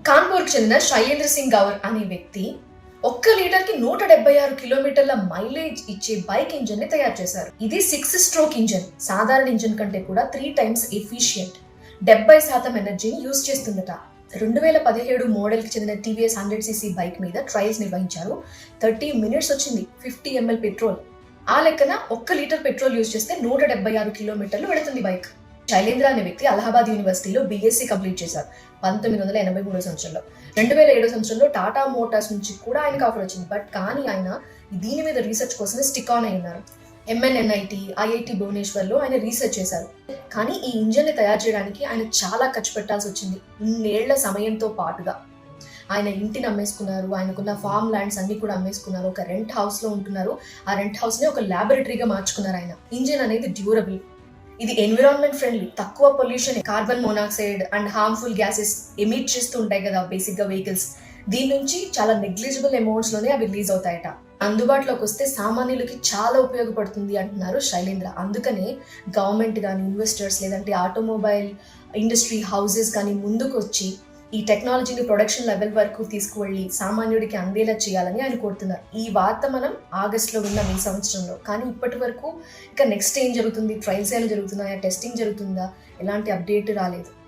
కాన్పూర్కి చెందిన శైలేంద్ర సింగ్ గౌర్ అనే వ్యక్తి 1 లీటర్కి 176 కిలోమీటర్ల మైలేజ్ ఇచ్చే బైక్ ఇంజిన్ ని తయారు చేశారు. ఇది 6 స్ట్రోక్ ఇంజిన్. సాధారణ ఇంజిన్ కంటే కూడా 3 టైమ్స్ ఎఫిషియంట్. 70% ఎనర్జీని యూజ్ చేస్తుందట. 2017 మోడల్ కి చెందిన టీవీఎస్ 100cc బైక్ మీద ట్రయల్స్ నిర్వహించారు. 30 minutes వచ్చింది. 50 ml పెట్రోల్. ఆ లెక్కన 1 లీటర్ పెట్రోల్ యూజ్ చేస్తే 176 కిలోమీటర్లు వెళుతుంది బైక్. శైలేంద్ర అనే వ్యక్తి అలహాబాద్ యూనివర్సిటీలో బీఎస్సీ కంప్లీట్ చేశారు 1983 సంవత్సరంలో. 2007 సంవత్సరంలో టాటా మోటార్స్ నుంచి కూడా ఆయనకు ఆఫర్ వచ్చింది. కానీ ఆయన దీని మీద రీసెర్చ్ కోసమే స్టిక్ ఆన్ అయి ఉన్నారు. ఎంఎన్ఎన్ఐటి, ఐఐటి భువనేశ్వర్లో ఆయన రీసెర్చ్ చేశారు. కానీ ఈ ఇంజన్ ని తయారు చేయడానికి ఆయన చాలా ఖర్చు పెట్టాల్సి వచ్చింది. ఇన్నేళ్ల సమయంతో పాటుగా ఆయన ఇంటిని అమ్మేసుకున్నారు. ఆయనకున్న ఫార్మ్ ల్యాండ్స్ అన్ని కూడా అమ్మేసుకున్నారు. ఒక రెంట్ హౌస్ లో ఉంటున్నారు. ఆ రెంట్ హౌస్ ని ఒక ల్యాబొరేటరీగా మార్చుకున్నారు ఆయన. ఇంజిన్ అనేది డ్యూరబుల్. ఇది ఎన్విరాన్మెంట్ ఫ్రెండ్లీ, తక్కువ pollution, carbon monoxide and harmful gases emit చేస్తూ ఉంటాయి కదా బేసిక్ గా వెహికల్స్. దీని నుంచి చాలా నెగ్లిజిబుల్ అమౌంట్స్ లోనే అవి రిలీజ్ అవుతాయట. అందుబాటులోకి వస్తే సామాన్యులకి చాలా ఉపయోగపడుతుంది అంటున్నారు శైలేంద్ర. అందుకనే గవర్నమెంట్ కానీ, ఇన్వెస్టర్స్, లేదంటే ఆటోమొబైల్ ఇండస్ట్రీ హౌసెస్ కానీ ముందుకు వచ్చి ఈ టెక్నాలజీని ప్రొడక్షన్ లెవెల్ వరకు తీసుకువెళ్ళి సామాన్యుడికి అందేలా చేయాలని ఆయన కోరుతున్నారు. ఈ వార్త మనం ఆగస్టులో విన్నాం ఈ సంవత్సరంలో. కానీ ఇప్పటి వరకు ఇక నెక్స్ట్ ఏం జరుగుతుంది, ట్రయల్స్ ఏమైనా జరుగుతున్నాయా, టెస్టింగ్ జరుగుతుందా, ఎలాంటి అప్డేట్ రాలేదు.